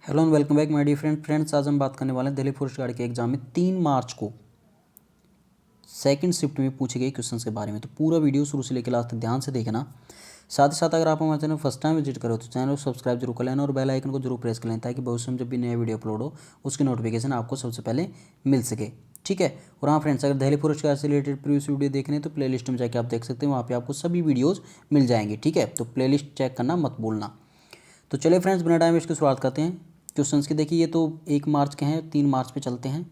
Hello and welcome back my dear friends. आज हम बात करने वाले हैं दिल्ली फॉरेस्ट गार्ड के एग्जाम में 3 मार्च को सेकंड शिफ्ट में पूछे गए क्वेश्चंस के बारे में। तो पूरा वीडियो शुरू से लेकर लास्ट तक ध्यान से देखना। साथ ही साथ अगर आप हमारे चैनल फर्स्ट टाइम विजिट करो तो चैनल को सब्सक्राइब जरूर कर लेना और बेल आइकन को जरूर प्रेस कर लेना ताकि भविष्य में जब भी नया वीडियो अपलोड हो उसकी नोटिफिकेशन आपको सबसे पहले मिल सके। ठीक है। और हाँ फ्रेंड्स, अगर दिल्ली फॉरेस्ट गार्ड से रिलेटेड प्रीवियस वीडियो देखने तो प्लेलिस्ट में जाकर आप देख सकते हैं, वहाँ पे आपको सभी वीडियोज़ मिल जाएंगे। ठीक है, तो प्लेलिस्ट चेक करना मत भूलना। तो चलिए फ्रेंड्स, बिना टाइम वेस्ट की शुरुआत करते हैं क्वेश्चंस की। देखिए ये तो 1 मार्च के हैं, 3 मार्च पे चलते हैं।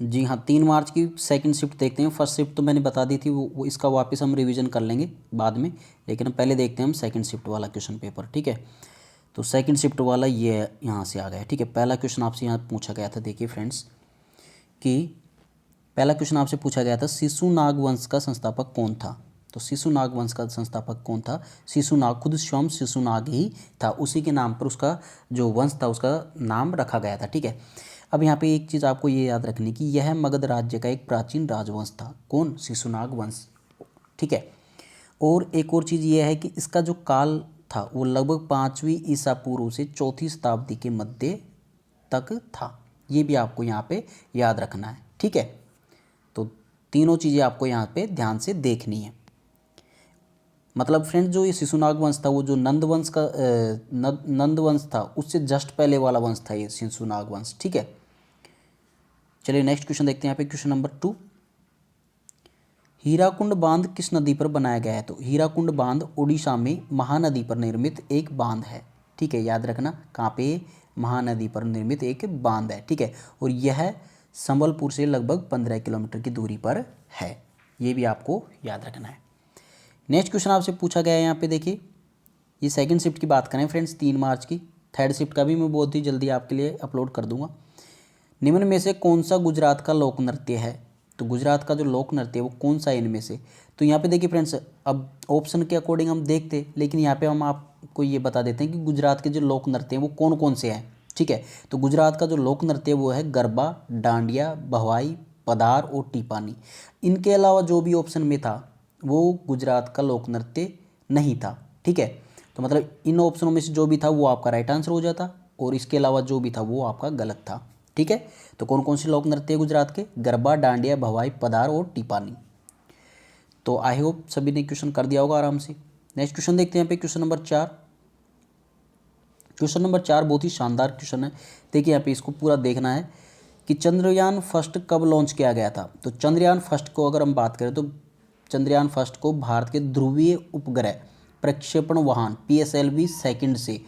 जी हाँ, 3 मार्च की सेकंड शिफ्ट देखते हैं। फर्स्ट शिफ्ट तो मैंने बता दी थी, वो इसका वापस हम रिवीजन कर लेंगे बाद में, लेकिन हम पहले देखते हैं हम सेकंड शिफ्ट वाला क्वेश्चन पेपर। ठीक है, तो सेकंड शिफ्ट वाला ये यहाँ से आ गया। ठीक है, पहला क्वेश्चन आपसे यहाँ पूछा गया था। देखिए फ्रेंड्स कि पहला क्वेश्चन आपसे पूछा गया था शिशुनाग वंश का संस्थापक कौन था। तो शिशुनाग वंश का संस्थापक कौन था? शिशुनाग खुद स्वयं शिशुनाग ही था, उसी के नाम पर उसका जो वंश था उसका नाम रखा गया था। ठीक है, अब यहाँ पे एक चीज़ आपको ये याद रखनी कि यह मगध राज्य का एक प्राचीन राजवंश था। कौन? शिशुनाग वंश। ठीक है, और एक और चीज़ ये है कि इसका जो काल था वो लगभग 5वीं ईसा पूर्व से 4वीं शताब्दी के मध्य तक था। ये भी आपको यहाँ पे याद रखना है। ठीक है, तो तीनों चीज़ें आपको यहाँ पे ध्यान से देखनी है। मतलब फ्रेंड्स, जो ये शिशुनाग वंश था वो जो नंद वंश का नंद वंश था उससे जस्ट पहले वाला वंश था ये शिशुनाग वंश। ठीक है, चलिए नेक्स्ट क्वेश्चन देखते हैं। यहाँ पे क्वेश्चन नंबर 2, हीराकुंड बांध किस नदी पर बनाया गया है? तो हीराकुंड बांध उड़ीसा में महानदी पर निर्मित एक बांध है। ठीक है, याद रखना कहाँ पे? महानदी पर निर्मित एक बांध है। ठीक है, और यह संबलपुर से लगभग 15 किलोमीटर की दूरी पर है। ये भी आपको याद रखना है। नेक्स्ट क्वेश्चन आपसे पूछा गया है यहाँ पे, देखिए ये सेकंड शिफ्ट की बात करें फ्रेंड्स 3 मार्च की। थर्ड शिफ्ट का भी मैं बहुत ही जल्दी आपके लिए अपलोड कर दूंगा। निम्न में से कौन सा गुजरात का लोक नृत्य है? तो गुजरात का जो लोक नृत्य है वो कौन सा है इनमें से? तो यहाँ पे देखिए फ्रेंड्स, अब ऑप्शन के अकॉर्डिंग हम देखते, लेकिन यहाँ पे हम आपको ये बता देते हैं कि गुजरात के जो लोक नृत्य हैं वो कौन कौन से हैं। ठीक है, तो गुजरात का जो लोक नृत्य है वो है गरबा, डांडिया, भवाई, पदार और टीपानी। इनके अलावा जो भी ऑप्शन में था वो गुजरात का लोक नृत्य नहीं था। ठीक है, तो मतलब इन ऑप्शनों में से जो भी था वो आपका राइट आंसर हो जाता, और इसके अलावा जो भी था वो आपका गलत था। ठीक है, तो कौन कौन से लोक नृत्य है गुजरात के? गरबा, डांडिया, भवाई, पदार और टीपानी। तो आई होप सभी ने क्वेश्चन कर दिया होगा आराम से। नेक्स्ट क्वेश्चन देखते हैं यहाँ पे क्वेश्चन नंबर 4। क्वेश्चन नंबर 4 बहुत ही शानदार क्वेश्चन है। देखिए यहाँ पे इसको पूरा देखना है कि चंद्रयान फर्स्ट कब लॉन्च किया गया था। तो चंद्रयान फर्स्ट को अगर हम बात करें तो चंद्रयान फर्स्ट को भारत के ध्रुवीय उपग्रह प्रक्षेपण वाहन PSLV सेकंड से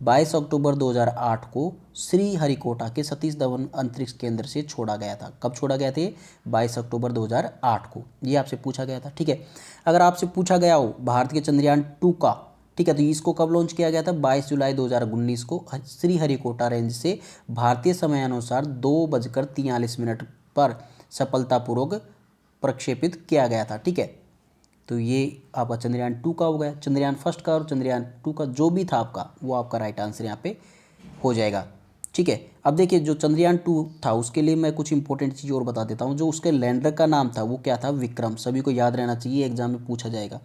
22 अक्टूबर 2008 को श्रीहरिकोटा के सतीश धवन अंतरिक्ष केंद्र से छोड़ा गया था। कब छोड़ा गया था? 22 अक्टूबर 2008 को। ये आपसे पूछा गया था। ठीक है, अगर आपसे पूछा गया हो भारत के चंद्रयान 2 का, ठीक है, तो इसको कब लॉन्च किया गया था? 22 जुलाई 2019 को श्रीहरिकोटा रेंज से भारतीय समयानुसार 2:43 पर सफलतापूर्वक प्रक्षेपित किया गया था। ठीक है, तो ये आपका चंद्रयान 2 का हो गया। चंद्रयान फर्स्ट का और चंद्रयान 2 का जो भी था आपका वो आपका राइट आंसर यहाँ पे हो जाएगा। ठीक है, अब देखिए जो चंद्रयान 2 था उसके लिए मैं कुछ इंपॉर्टेंट चीज़ और बता देता हूँ। जो उसके लैंडर का नाम था वो क्या था? विक्रम। सभी को याद रहना चाहिए, एग्जाम में पूछा जाएगा।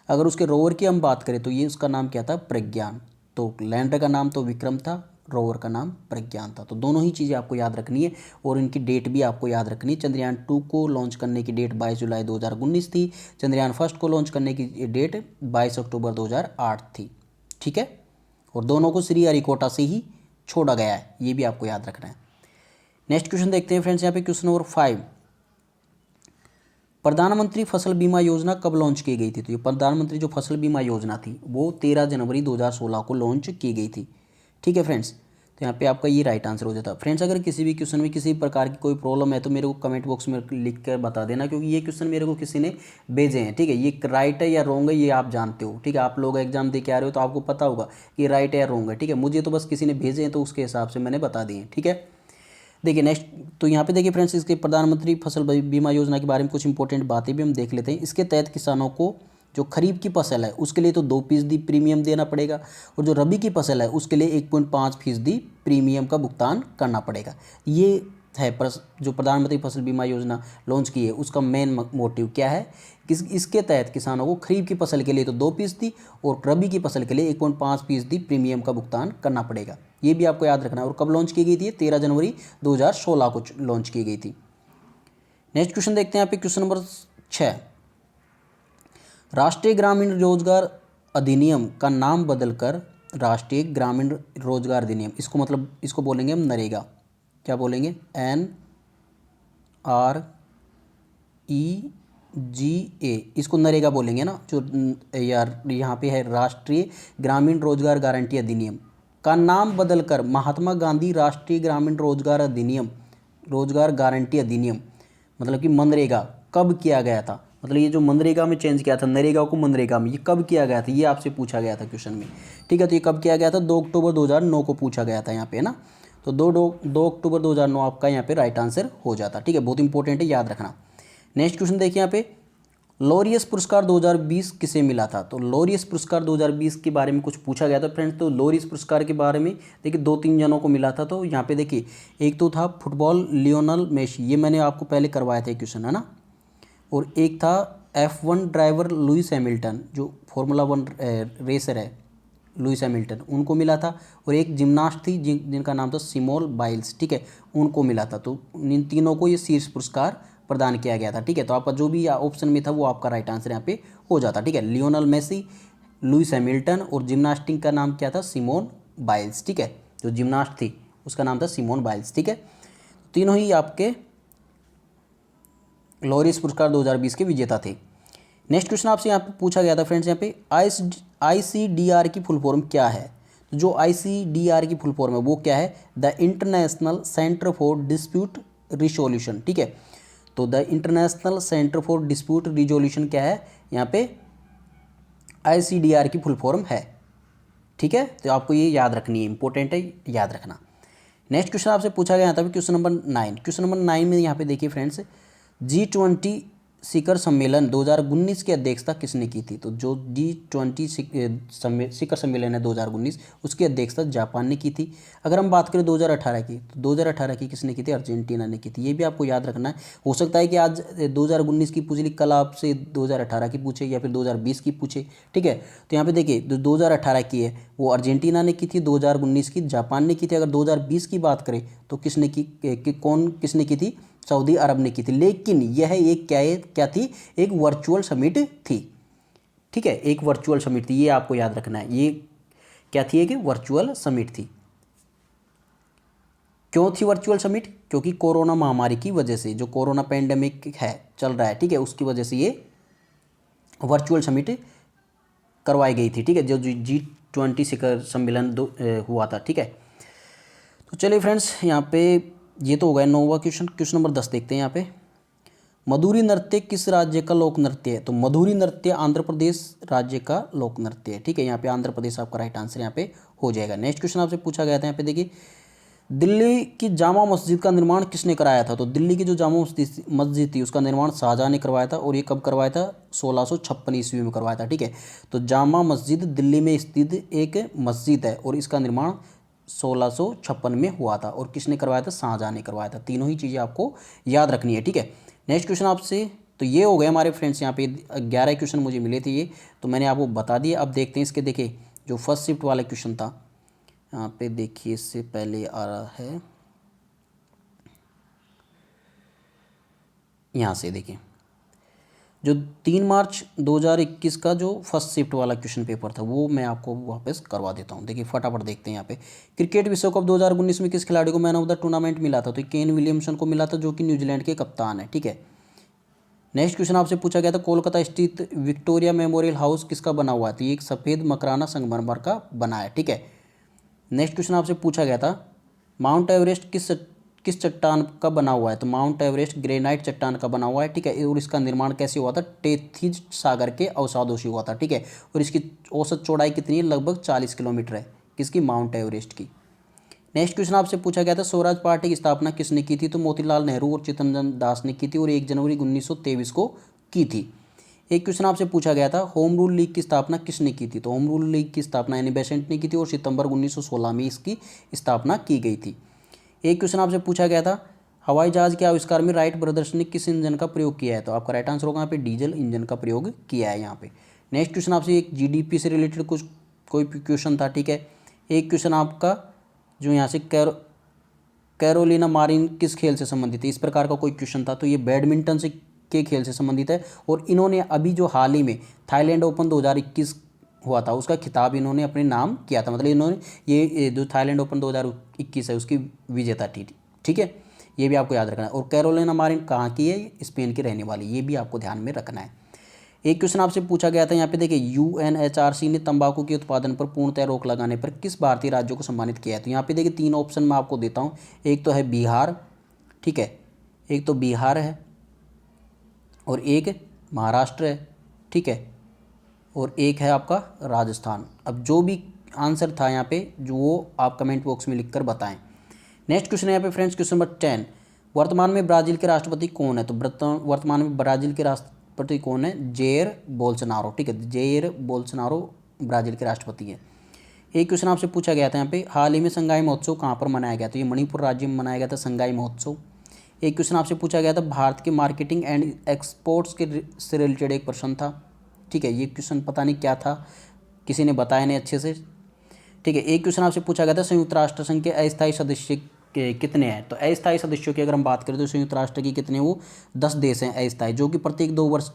अगर उसके रोवर की हम बात करें तो ये उसका नाम क्या था? प्रज्ञान। तो लैंडर का नाम तो विक्रम था, रोवर का नाम प्रज्ञान था। तो दोनों ही चीज़ें आपको याद रखनी है और इनकी डेट भी आपको याद रखनी है। चंद्रयान 2 को लॉन्च करने की डेट 22 जुलाई 2019 थी। चंद्रयान फर्स्ट को लॉन्च करने की डेट 22 अक्टूबर 2008 थी। ठीक है, और दोनों को श्रीहरिकोटा से ही छोड़ा गया है, ये भी आपको याद रखना है। नेक्स्ट क्वेश्चन देखते हैं फ्रेंड्स, यहाँ पे क्वेश्चन नंबर 5, प्रधानमंत्री फसल बीमा योजना कब लॉन्च की गई थी? तो ये प्रधानमंत्री जो फसल बीमा योजना थी वो 13 जनवरी 2016 को लॉन्च की गई थी। ठीक है फ्रेंड्स, तो यहाँ पे आपका ये राइट आंसर हो जाता है। फ्रेंड्स, अगर किसी भी क्वेश्चन में किसी प्रकार की कोई प्रॉब्लम है तो मेरे को कमेंट बॉक्स में लिख कर बता देना, क्योंकि ये क्वेश्चन मेरे को किसी ने भेजे हैं। ठीक है, ये राइट है या रॉन्ग है ये आप जानते हो। ठीक है, आप लोग एग्जाम दे के आ रहे हो तो आपको पता होगा कि राइट है या रॉन्ग है। ठीक है, मुझे तो बस किसी ने भेजे हैं तो उसके हिसाब से मैंने बता दिए। ठीक है, देखिए नेक्स्ट, तो यहाँ पे देखिए फ्रेंड्स, इसके प्रधानमंत्री फसल बीमा योजना के बारे में कुछ इंपॉर्टेंट बातें भी हम देख लेते हैं। इसके तहत किसानों को जो खरीफ की फसल है उसके लिए तो 2% प्रीमियम देना पड़ेगा, और जो रबी की फसल है उसके लिए 1.5% प्रीमियम का भुगतान करना पड़ेगा। ये है जो प्रधानमंत्री फसल बीमा योजना लॉन्च की है उसका मेन मोटिव क्या है, इसके तहत किसानों को खरीफ की फसल के लिए तो 2% और रबी की फसल के लिए 1.5% प्रीमियम का भुगतान करना पड़ेगा। ये भी आपको याद रखना है। और कब लॉन्च की गई थी? 13 जनवरी 2016 को लॉन्च की गई थी। नेक्स्ट क्वेश्चन देखते हैं यहाँ पे क्वेश्चन नंबर 6। राष्ट्रीय ग्रामीण रोजगार अधिनियम का नाम बदलकर राष्ट्रीय ग्रामीण रोजगार अधिनियम, इसको बोलेंगे हम नरेगा। क्या बोलेंगे? NREGA, इसको नरेगा बोलेंगे ना। जो यार यहाँ पे है राष्ट्रीय ग्रामीण रोजगार गारंटी अधिनियम का नाम बदलकर महात्मा गांधी राष्ट्रीय ग्रामीण रोजगार अधिनियम, रोजगार गारंटी अधिनियम, मतलब कि मनरेगा कब किया गया था? मतलब ये जो मनरेगा में चेंज किया था, नरेगा को मनरेगा में, ये कब किया गया था? ये आपसे पूछा गया था क्वेश्चन में। ठीक है, तो ये कब किया गया था? 2 अक्टूबर 2009 को पूछा गया था यहाँ पे, है ना। तो 2 अक्टूबर 2009 आपका यहाँ पे राइट आंसर हो जाता। ठीक है, बहुत इंपॉर्टेंट है, याद रखना। नेक्स्ट क्वेश्चन देखिए यहाँ पे, लॉरियस पुरस्कार 2020 किसे मिला था? तो लॉरियस पुरस्कार 2020 के बारे में कुछ पूछा गया था फ्रेंड्स। तो लॉरियस पुरस्कार के बारे में देखिए 2-3 जनों को मिला था। तो यहाँ पे देखिए एक तो था फुटबॉल लियोनल मेसी, ये मैंने आपको पहले करवाया था क्वेश्चन, है ना। और एक था F1 ड्राइवर लुइस हैमिल्टन, जो फार्मूला 1 रेसर है लुइस हैमिल्टन, उनको मिला था। और एक जिम्नास्ट थी जिनका नाम था सिमोन बाइल्स, ठीक है, उनको मिला था। तो इन तीनों को ये शीर्ष पुरस्कार प्रदान किया गया था। ठीक है, तो आपका जो भी ऑप्शन में था वो आपका राइट आंसर यहाँ पे हो जाता। ठीक है, लियोनल मेसी, लुइस हैमिल्टन और जिम्नास्टिक का नाम क्या था? Simone Biles. ठीक है, जो जिम्नास्ट थी उसका नाम था सिमोन बाइल्स। ठीक है, तीनों ही आपके लॉरियस पुरस्कार 2020 के विजेता थे। नेक्स्ट क्वेश्चन आपसे यहाँ पे पूछा गया था फ्रेंड्स, यहाँ पे ICDR की फुल फॉर्म क्या है? तो जो ICDR की फुल फॉर्म है वो क्या है? The international centre for dispute resolution. ठीक है, तो the international centre for dispute resolution क्या है? यहाँ पे ICDR की फुल फॉर्म है। ठीक है, तो आपको ये याद रखनी है, इंपॉर्टेंट है, याद रखना। नेक्स्ट क्वेश्चन आपसे पूछा गया था क्वेश्चन नंबर 9। क्वेश्चन नंबर 9 में यहाँ पे देखिए फ्रेंड्स, G20 शिखर सम्मेलन 2019 की अध्यक्षता किसने की थी? तो जो G20 शिखर सम्मेलन है 2019, उसकी अध्यक्षता जापान ने की थी। अगर हम बात करें 2018 की, तो 2018 की किसने की थी? अर्जेंटीना ने की थी। ये भी आपको याद रखना है। हो सकता है कि आज 2019 की पूछ ली, कल आपसे 2018 की पूछे या फिर 2020 की पूछे। ठीक है, तो यहाँ पे देखिए जो 2018 की है वो अर्जेंटीना ने की थी, 2019 की जापान ने की थी। अगर 2020 की बात करें तो किसने की, किसने की थी? सऊदी अरब ने की थी। लेकिन यह एक क्या थी? एक वर्चुअल समिट थी। ठीक है, एक वर्चुअल समिट थी, ये आपको याद रखना है। ये क्या थी? एक वर्चुअल समिट थी। क्यों थी वर्चुअल समिट? क्योंकि कोरोना महामारी की वजह से, जो कोरोना पेंडेमिक है चल रहा है, ठीक है, उसकी वजह से ये वर्चुअल समिट करवाई गई थी। ठीक है, जो G20 शिखर सम्मेलन हुआ था। ठीक है, तो चलिए फ्रेंड्स, यहाँ पे ये तो हो गया 9वां क्वेश्चन। क्वेश्चन नंबर 10 देखते हैं यहाँ पे, मधुरी नृत्य किस राज्य का लोक नृत्य है? तो मधुरी नृत्य आंध्र प्रदेश राज्य का लोक नृत्य है। ठीक है, यहाँ पे आंध्र प्रदेश आपका राइट आंसर यहाँ पे हो जाएगा। नेक्स्ट क्वेश्चन आपसे पूछा गया था यहाँ पे देखिए, दिल्ली की जामा मस्जिद का निर्माण किसने कराया था? तो दिल्ली की जो जामा मस्जिद थी उसका निर्माण शाहजहां ने करवाया था। और ये कब करवाया था? 1656 ईस्वी में करवाया था। ठीक है, तो जामा मस्जिद दिल्ली में स्थित एक मस्जिद है और इसका निर्माण 1656 में हुआ था। और किसने करवाया था? शाहजहां ने करवाया था। तीनों ही चीज़ें आपको याद रखनी है। ठीक है, नेक्स्ट क्वेश्चन आपसे, तो ये हो गए हमारे फ्रेंड्स, यहाँ पे 11 क्वेश्चन मुझे मिले थे ये, तो मैंने आपको बता दिए। अब देखते हैं इसके, देखिए जो फर्स्ट शिफ्ट वाला क्वेश्चन था यहाँ पे, देखिए इससे पहले आ रहा है, यहाँ से देखिए जो 3 मार्च 2021 का जो फर्स्ट शिफ्ट वाला क्वेश्चन पेपर था वो मैं आपको वापस करवा देता हूँ। देखिए फटाफट देखते हैं यहाँ पे, क्रिकेट विश्व कप 2019 में किस खिलाड़ी को मैन ऑफ द टूर्नामेंट मिला था? तो केन विलियमसन को मिला था, जो कि न्यूजीलैंड के कप्तान है। ठीक है, नेक्स्ट क्वेश्चन आपसे पूछा गया था, कोलकाता स्थित विक्टोरिया मेमोरियल हाउस किसका बना हुआ है? तो ये एक सफ़ेद मकराना संगमरमर का बना है। ठीक है, नेक्स्ट क्वेश्चन आपसे पूछा गया था, माउंट एवरेस्ट किस चट्टान का बना हुआ है? तो माउंट एवरेस्ट ग्रेनाइट चट्टान का बना हुआ है। ठीक है, और इसका निर्माण कैसे हुआ था? टेथिज सागर के अवसादों से हुआ था। ठीक है, और इसकी औसत चौड़ाई कितनी है? लगभग 40 किलोमीटर है। किसकी? माउंट एवरेस्ट की। नेक्स्ट क्वेश्चन आपसे पूछा गया था, स्वराज पार्टी की स्थापना किसने की थी? तो मोतीलाल नेहरू और चित्तरंजन दास ने की थी, और 1 जनवरी 1923 को की थी। एक क्वेश्चन आपसे पूछा गया था, होम रूल लीग की स्थापना किसने की थी? तो होम रूल लीग की स्थापना एनी बेसेंट ने की थी, और सितंबर 1916 में इसकी स्थापना की गई थी। एक क्वेश्चन आपसे पूछा गया था, हवाई जहाज के आविष्कार में राइट ब्रदर्स ने किस इंजन का प्रयोग किया है? तो आपका राइट आंसर होगा यहाँ पे डीजल इंजन का प्रयोग किया है यहाँ पे। नेक्स्ट क्वेश्चन आपसे एक जीडीपी से रिलेटेड कुछ कोई क्वेश्चन था, ठीक है। एक क्वेश्चन आपका जो यहाँ से कैरोलिना मारिन किस खेल से संबंधित है, इस प्रकार का कोई क्वेश्चन था। तो ये बैडमिंटन से के खेल से संबंधित है और इन्होंने अभी जो हाल ही में थाईलैंड ओपन 2021 हुआ था उसका खिताब इन्होंने अपने नाम किया था, मतलब इन्होंने ये जो थाईलैंड ओपन 2021 है उसकी विजेता थी, ठीक है। ये भी आपको याद रखना है। और कैरोलिना मारिन कहाँ की है? स्पेन की रहने वाली, ये भी आपको ध्यान में रखना है। एक क्वेश्चन आपसे पूछा गया था यहाँ पे, देखिए यूएनएचआरसी ने तंबाकू के उत्पादन पर पूर्णतः रोक लगाने पर किस भारतीय राज्य को सम्मानित किया है? तो यहाँ पे देखिए 3 ऑप्शन मैं आपको देता हूँ। एक तो है बिहार, ठीक है, एक तो बिहार है और एक महाराष्ट्र है, ठीक है, और एक है आपका राजस्थान। अब जो भी आंसर था यहाँ पे जो वो आप कमेंट बॉक्स में लिखकर बताएं। नेक्स्ट क्वेश्चन है यहाँ पे फ्रेंड्स, क्वेश्चन नंबर 10, वर्तमान में ब्राज़ील के राष्ट्रपति कौन है? तो वर्तमान में ब्राज़ील के राष्ट्रपति कौन है? जेयर बोल्सोनारो, ठीक है, जेयर बोल्सोनारो ब्राज़ील के राष्ट्रपति है। एक क्वेश्चन आपसे पूछा गया था यहाँ पे, हाल ही में संगाई महोत्सव कहाँ पर मनाया गया? तो ये मणिपुर राज्य में मनाया गया था संगाई महोत्सव। एक क्वेश्चन आपसे पूछा गया था, भारत के मार्केटिंग एंड एक्सपोर्ट्स के से रिलेटेड एक प्रश्न था, ठीक है। ये क्वेश्चन पता नहीं क्या था, किसी ने बताया नहीं अच्छे से, ठीक है। एक क्वेश्चन आपसे पूछा गया था, संयुक्त राष्ट्र संघ के अस्थायी सदस्य कितने हैं? तो अस्थायी सदस्यों की अगर हम बात करें तो संयुक्त राष्ट्र की कितने, वो 10 देश हैं अस्थायी, जो कि प्रत्येक 2 वर्ष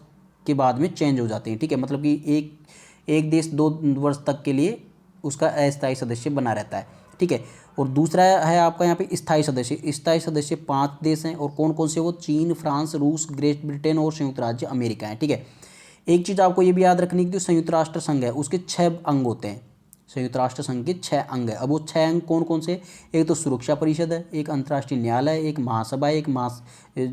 के बाद में चेंज हो जाते हैं, ठीक है। मतलब कि एक देश 2 वर्ष तक के लिए उसका अस्थायी सदस्य बना रहता है, ठीक है। और दूसरा है आपका यहाँ पे स्थायी सदस्य। स्थायी सदस्य 5 देश हैं और कौन कौन से? वो चीन, फ्रांस, रूस, ग्रेट ब्रिटेन और संयुक्त राज्य अमेरिका है, ठीक है। एक चीज़ आपको ये भी याद रखनी है कि जो संयुक्त राष्ट्र संघ है उसके 6 अंग होते हैं। संयुक्त राष्ट्र संघ के 6 अंग है। अब वो 6 अंग कौन कौन से? एक तो सुरक्षा परिषद है, एक अंतर्राष्ट्रीय न्यायालय है, एक महासभा है, एक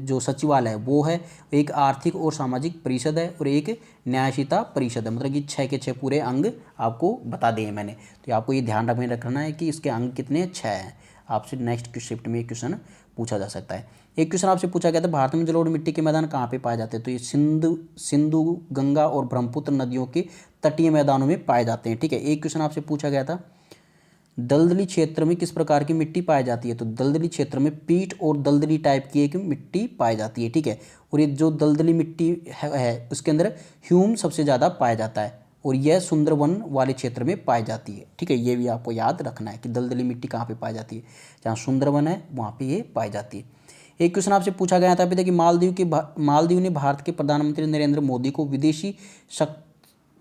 जो सचिवालय है वो है, एक आर्थिक और सामाजिक परिषद है और एक न्यायशीता परिषद है। मतलब कि 6 के 6 पूरे अंग आपको बता दिए मैंने। तो आपको ये ध्यान रखना है कि इसके अंग कितने? 6 हैं। आपसे नेक्स्ट शिफ्ट में एक क्वेश्चन पूछा जा सकता है। एक क्वेश्चन आपसे पूछा गया था, भारत में जलोढ़ मिट्टी के मैदान कहाँ पे पाए जाते हैं? तो ये सिंधु, गंगा और ब्रह्मपुत्र नदियों के तटीय मैदानों में पाए जाते हैं, ठीक है। एक क्वेश्चन आपसे पूछा गया था, दलदली क्षेत्र में किस प्रकार की मिट्टी पाई जाती है? तो दलदली क्षेत्र में पीट और दलदली टाइप की एक मिट्टी पाई जाती है, ठीक है। और ये जो दलदली मिट्टी है उसके अंदर ह्यूम सबसे ज़्यादा पाया जाता है और यह सुंदरवन वाले क्षेत्र में पाई जाती है, ठीक है। ये भी आपको याद रखना है कि दलदली मिट्टी कहाँ पे पाई जाती है, जहाँ सुंदरवन है वहाँ पे ये पाई जाती है। एक क्वेश्चन आपसे पूछा गया था, देखिए मालदीव ने भारत के प्रधानमंत्री नरेंद्र मोदी को विदेशी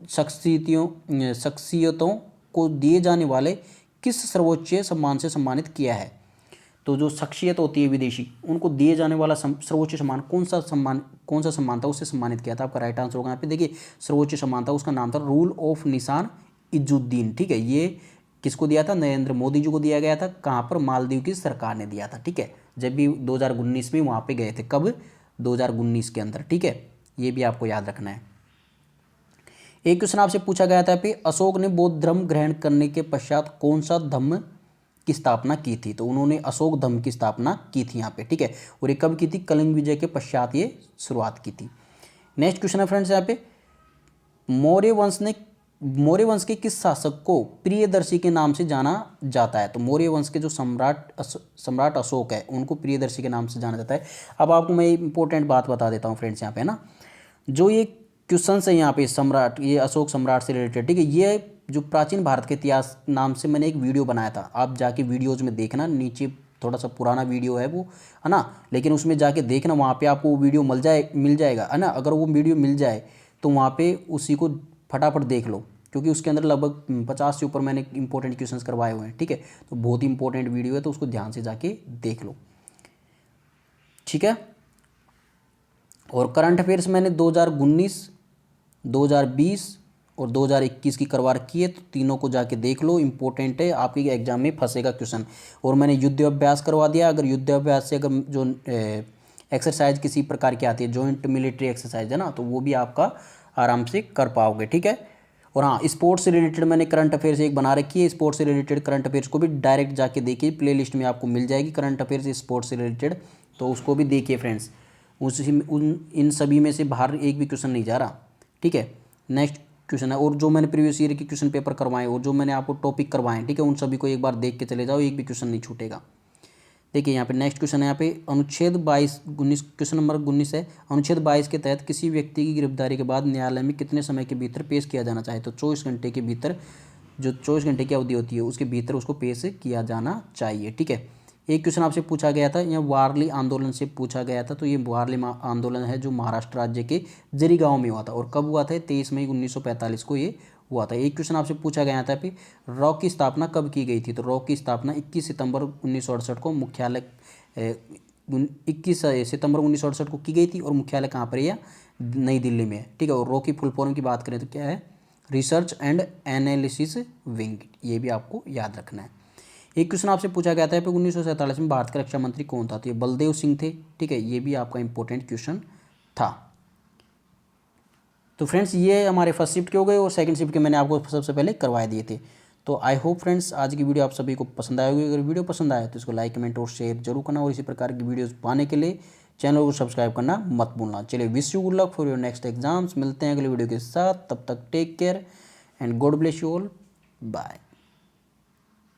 शख्सियतों को दिए जाने वाले किस सर्वोच्च सम्मान से सम्मानित किया है? तो जो शख्सियत होती है विदेशी, उनको दिए जाने वाला सर्वोच्च सम्मान कौन सा सम्मान था, उससे सम्मानित किया था? आपका राइट आंसर होगा यहाँ पे देखिए सर्वोच्च सम्मान था, उसका नाम था रूल ऑफ निशान इजुद्दीन, ठीक है। ये किसको दिया था? नरेंद्र मोदी जी को दिया गया था। कहाँ पर? मालदीव की सरकार ने दिया था, ठीक है। जब भी 2019 में वहाँ पे गए थे, कब? 2019 के अंदर, ठीक है। ये भी आपको याद रखना है। एक क्वेश्चन आपसे पूछा गया था कि अशोक ने बौद्ध धर्म ग्रहण करने के पश्चात कौन सा धर्म की स्थापना की थी? तो उन्होंने अशोक धर्म की स्थापना की थी यहाँ पे, ठीक है। और ये कब की थी? कलिंग विजय के पश्चात ये शुरुआत की थी। नेक्स्ट क्वेश्चन है फ्रेंड्स यहाँ पे, मौर्य वंश के किस शासक को प्रियदर्शी के नाम से जाना जाता है? तो मौर्य वंश के जो सम्राट अशोक है उनको प्रियदर्शी के नाम से जाना जाता है। अब आपको मैं इंपॉर्टेंट बात बता देता हूँ फ्रेंड्स यहाँ पे ना, जो ये क्वेश्चन है यहाँ पे ये अशोक सम्राट से रिलेटेड, ठीक है। ये जो प्राचीन भारत के इतिहास नाम से मैंने एक वीडियो बनाया था, आप जाके वीडियोज़ में देखना, नीचे थोड़ा सा पुराना वीडियो है वो, है ना, लेकिन उसमें जाके देखना, वहाँ पे आपको वो वीडियो मिल जाएगा, है ना। अगर वो वीडियो मिल जाए तो वहाँ पे उसी को फटाफट देख लो, क्योंकि उसके अंदर लगभग 50 से ऊपर मैंने इंपॉर्टेंट क्वेश्चंस करवाए हुए हैं, ठीक है। तो बहुत ही इंपॉर्टेंट वीडियो है, तो उसको ध्यान से जाके देख लो, ठीक है। और करंट अफेयर्स मैंने 2019, 2020 और 2021 की करवा रखी है, तो तीनों को जाके देख लो, इंपॉर्टेंट है, आपके एग्जाम में फंसेगा क्वेश्चन। और मैंने युद्ध अभ्यास करवा दिया, अगर युद्ध अभ्यास से अगर जो एक्सरसाइज किसी प्रकार की आती है, जॉइंट मिलिट्री एक्सरसाइज है ना, तो वो भी आपका आराम से कर पाओगे, ठीक है। और हाँ, स्पोर्ट्स से रिलेटेड मैंने करंट अफेयर्स एक बना रखी है, स्पोर्ट्स से रिलेटेड करंट अफेयर्स को भी डायरेक्ट जाके देखिए, प्लेलिस्ट में आपको मिल जाएगी करंट अफेयर्स स्पोर्ट्स से रिलेटेड, तो उसको भी देखिए फ्रेंड्स। इन सभी में से बाहर एक भी क्वेश्चन नहीं जा रहा, ठीक है। नेक्स्ट क्वेश्चन है, और जो मैंने प्रीवियस ईयर के क्वेश्चन पेपर करवाए और जो मैंने आपको टॉपिक करवाए, ठीक है, उन सभी को एक बार देख के चले जाओ, एक भी क्वेश्चन नहीं छूटेगा। देखिए यहाँ पे नेक्स्ट क्वेश्चन है, यहाँ पे अनुच्छेद 22 क्वेश्चन नंबर 19 है। अनुच्छेद 22 के तहत किसी व्यक्ति की गिरफ्तारी के बाद न्यायालय में कितने समय के भीतर पेश किया जाना चाहिए? तो 24 घंटे के भीतर, जो 24 घंटे की अवधि होती है उसके भीतर उसको पेश किया जाना चाहिए। ठीक है। एक क्वेश्चन आपसे पूछा गया था, यह वारली आंदोलन से पूछा गया था। तो ये वारली आंदोलन है जो महाराष्ट्र राज्य के जरी गांव में हुआ था, और कब हुआ था? 23 मई 1945 को ये हुआ था। एक क्वेश्चन आपसे पूछा गया था कि रॉ की स्थापना कब की गई थी? तो रॉ की स्थापना 21 सितंबर 1968 को मुख्यालय 21 सितंबर 1968 को की गई थी, और मुख्यालय कहाँ पर है? नई दिल्ली में है। ठीक है। और रॉ की फुल फॉर्म की बात करें तो क्या है? Research and analysis wing. ये भी आपको याद रखना है। एक क्वेश्चन आपसे पूछा गया था 1947 में भारत का रक्षा मंत्री कौन था? तो ये बलदेव सिंह थे। ठीक है। ये भी आपका इंपॉर्टेंट क्वेश्चन था। तो फ्रेंड्स ये हमारे फर्स्ट शिफ्ट के हो गए, और सेकंड शिफ्ट के मैंने आपको सबसे पहले करवा दिए थे। तो आई होप फ्रेंड्स आज की वीडियो आप सभी को पसंद आएगी। अगर वीडियो पसंद आए तो इसको लाइक, कमेंट और शेयर जरूर करना, और इसी प्रकार की वीडियोस पाने के लिए चैनल को सब्सक्राइब करना मत भूलना। चलिए, wish you good luck for your next exams. मिलते हैं अगले वीडियो के साथ, तब तक take care and God bless you all. Bye.